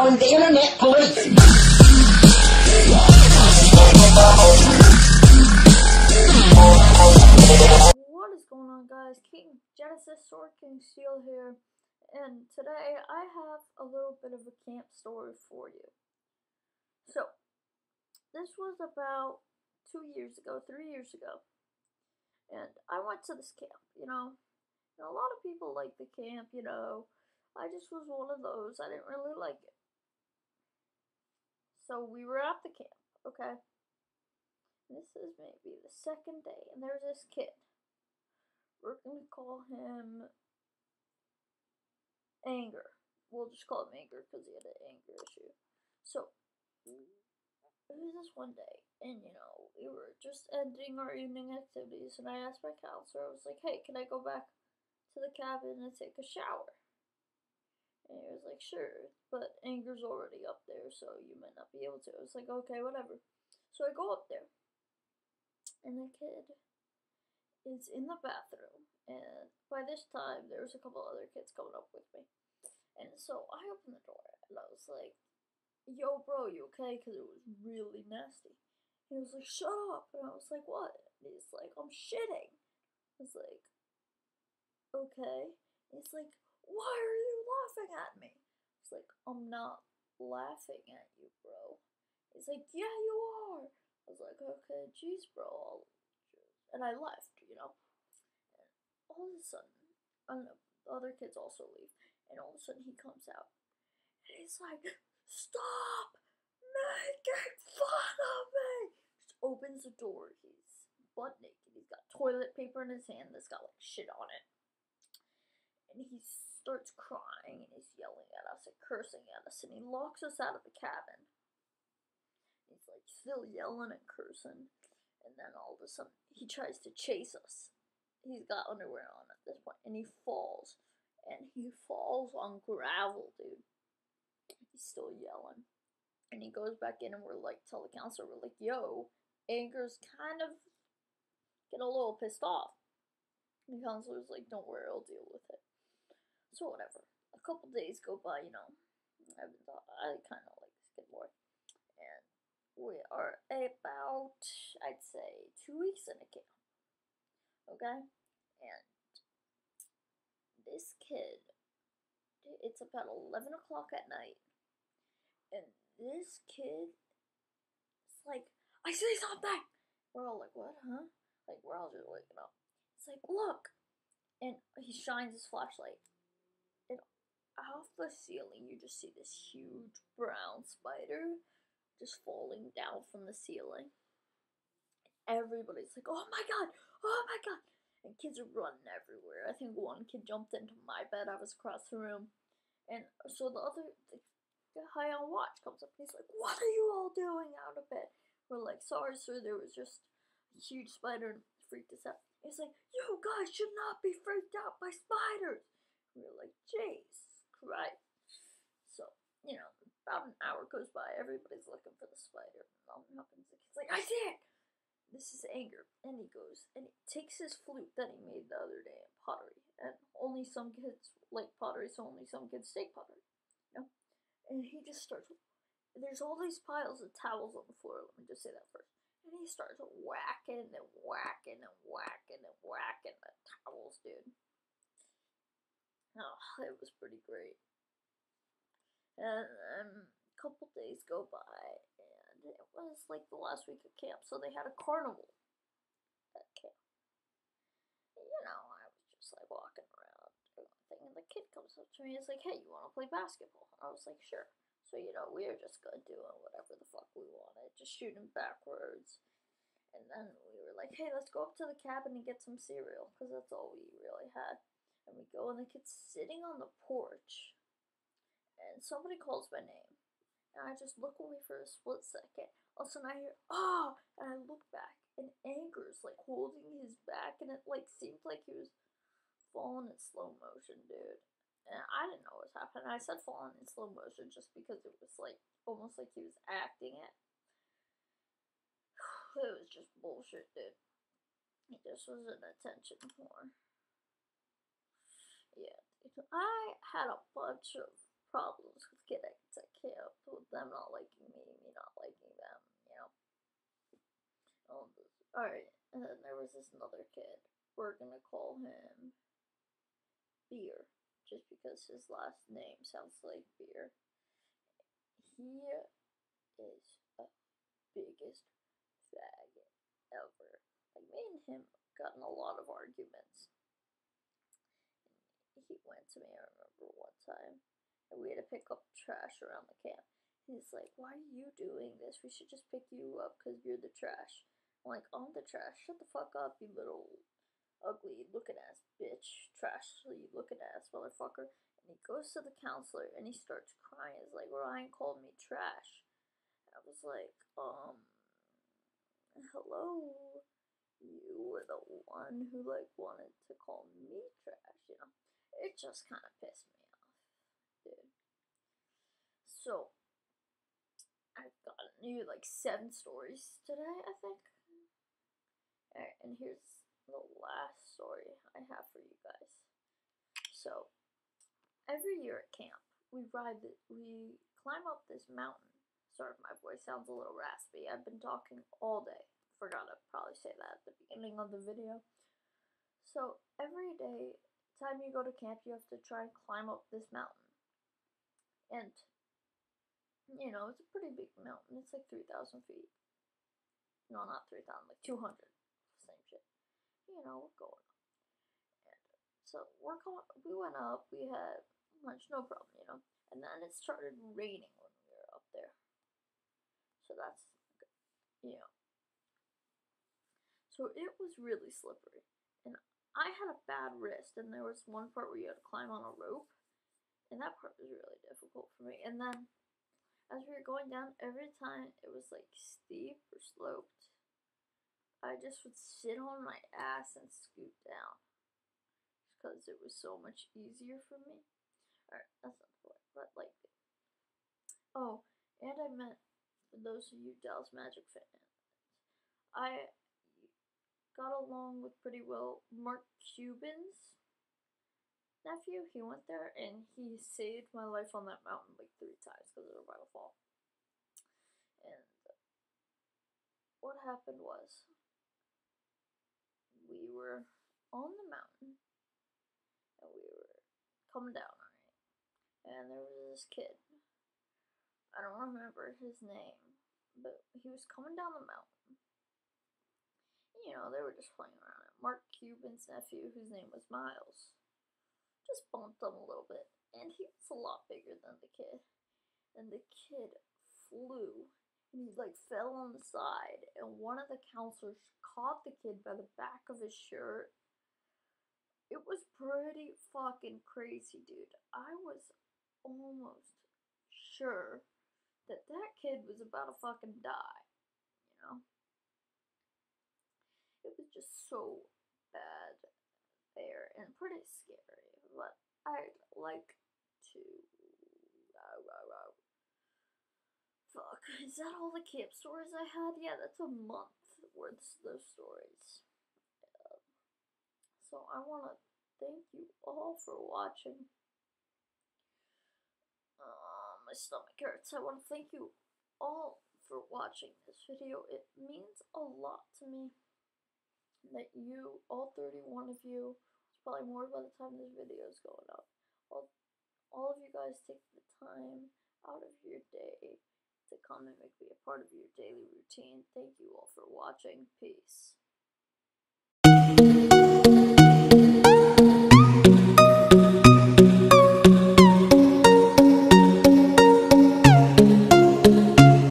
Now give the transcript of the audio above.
calling the internet police. What is going on, guys? King Genesis Sword King Steel here, and today I have a little bit of a camp story for you. So, this was about 3 years ago, and I went to this camp, and a lot of people like the camp, I just was one of those. I didn't really like it. So we were at the camp, okay? This is maybe the second day, and there's this kid. We're gonna call him Anger. We'll just call him Anger because he had an anger issue. So, it was this one day, and we were just ending our evening activities, and I asked my counselor, I was like, hey, can I go back to the cabin and take a shower? And he was like, sure, but Anger's already up there, so you might not be able to. I was like, okay, whatever. So I go up there, and the kid is in the bathroom, and by this time, there was a couple other kids coming up with me. And so I opened the door, and I was like, yo, bro, you okay? Because it was really nasty. He was like, shut up. And I was like, what? And he's like, I'm shitting. I was like, okay. And he's like, why are you laughing at me? I was like, I'm not laughing at you, bro. He's like, yeah, you are. I was like, okay, jeez, bro. And I left, And all of a sudden, I don't know, the other kids also leave. And all of a sudden, he comes out. And he's like, stop making fun of me. Just opens the door. He's butt naked. He's got toilet paper in his hand that's got like shit on it. And he starts crying and he's yelling at us and cursing at us. And he locks us out of the cabin. He's like still yelling and cursing. And then all of a sudden, he tries to chase us. He's got underwear on at this point. And he falls. And he falls on gravel, dude. He's still yelling. And he goes back in and we're like, tell the counselor, we're like, yo, Anger's kind of getting a little pissed off. And the counselor's like, don't worry, I'll deal with it. So whatever. A couple days go by, I kind of like this kid more. And we are about, I'd say, 2 weeks in a camp. Okay? And this kid, it's about 11 o'clock at night. And this kid is like, I say something! We're all like, what, huh? Like, we're all just waking up. It's like, look! And he shines his flashlight. And off the ceiling, you just see this huge brown spider just falling down from the ceiling. Everybody's like, oh my god! Oh my god! And kids are running everywhere. I think one kid jumped into my bed. I was across the room. And so the high on watch comes up and he's like, what are you all doing out of bed? We're like, sorry sir, there was just a huge spider and freaked us out. He's like, you guys should not be freaked out by spiders. We were like, jeez Christ. So, about an hour goes by, everybody's looking for the spider. And nothing happens. He's like, I see it. This is Anger. And he goes and he takes his flute that he made the other day in pottery. And only some kids like pottery, so only some kids take pottery. And he just starts, there's all these piles of towels on the floor, let me just say that first. And he starts whacking and whacking and whacking and whacking the towels, dude. Oh, it was pretty great. And a couple days go by, and it was like the last week of camp, so they had a carnival at camp. And, I was just like walking around doing my thing, and the kid comes up to me and is like, hey, you want to play basketball? And I was like, sure. So, we were just doing whatever the fuck we wanted, just shooting backwards. And then we were like, hey, let's go up to the cabin and get some cereal, because that's all we really had. And we go, and the kid's sitting on the porch, and somebody calls my name. And I just look away for a split second. All of a sudden I hear, oh! And I look back, and Anger's like holding his back, and it like seemed like he was falling in slow motion, dude. And I didn't know what was happening. I said falling in slow motion just because it was like almost like he was acting it. It was just bullshit, dude. He just was an attention whore. Yeah, I had a bunch of problems with getting to camp. Alright, and then there was this another kid. We're gonna call him Beer, just because his last name sounds like beer. He is a biggest faggot ever. Like, me and him got in a lot of arguments. He went to me, I remember one time, and we had to pick up trash around the camp. He's like, "Why are you doing this? We should just pick you up because you're the trash." I'm like, "I'm the trash? Shut the fuck up, you little ugly looking ass bitch. Trash looking ass motherfucker." And he goes to the counselor and he starts crying. He's like, "Ryan called me trash." And I was like, hello? You were the one who like wanted to call me trash. It just kind of pissed me off, dude. So I've got new like 7 stories today, I think. Alright, and here's the last story I have for you guys. So every year at camp, we climb up this mountain. Sorry if my voice sounds a little raspy. I've been talking all day. Forgot to probably say that at the beginning of the video. So every day, time you go to camp, you have to try and climb up this mountain. And, it's a pretty big mountain. It's like 3,000 feet. No, not 3,000, like 200. Same shit. We're going up. And so we went up, we had lunch, no problem. And then it started raining when we were up there. So that's good. So it was really slippery. And I had a bad wrist, and there was one part where you had to climb on a rope. And that part was really difficult for me. And then as we were going down, every time it was like steep or sloped, I just would sit on my ass and scoot down. Because it was so much easier for me. Alright, that's not the point, but like. Oh, and I met, for those of you Dallas Magic fans, I got along with pretty well Mark Cubans' nephew. He went there and he saved my life on that mountain like 3 times because of a waterfall. And what happened was, we were on the mountain and we were coming down, alright? And there was this kid. I don't remember his name, but he was coming down the mountain. They were just playing around. Mark Cuban's nephew, whose name was Miles, just bumped him a little bit. And he was a lot bigger than the kid. And the kid flew. And he like fell on the side. And one of the counselors caught the kid by the back of his shirt. It was pretty fucking crazy, dude. I was almost sure that kid was about to fucking die. It was just so bad there and pretty scary. But I'd like to. Fuck, is that all the camp stories I had? Yeah, that's a month worth of those stories. So I want to thank you all for watching. My stomach hurts. I want to thank you all for watching this video. It means a lot to me that you, all 31 of you, it's probably more by the time this video is going up, all of you guys take the time out of your day to come and make me a part of your daily routine. Thank you all for watching. Peace.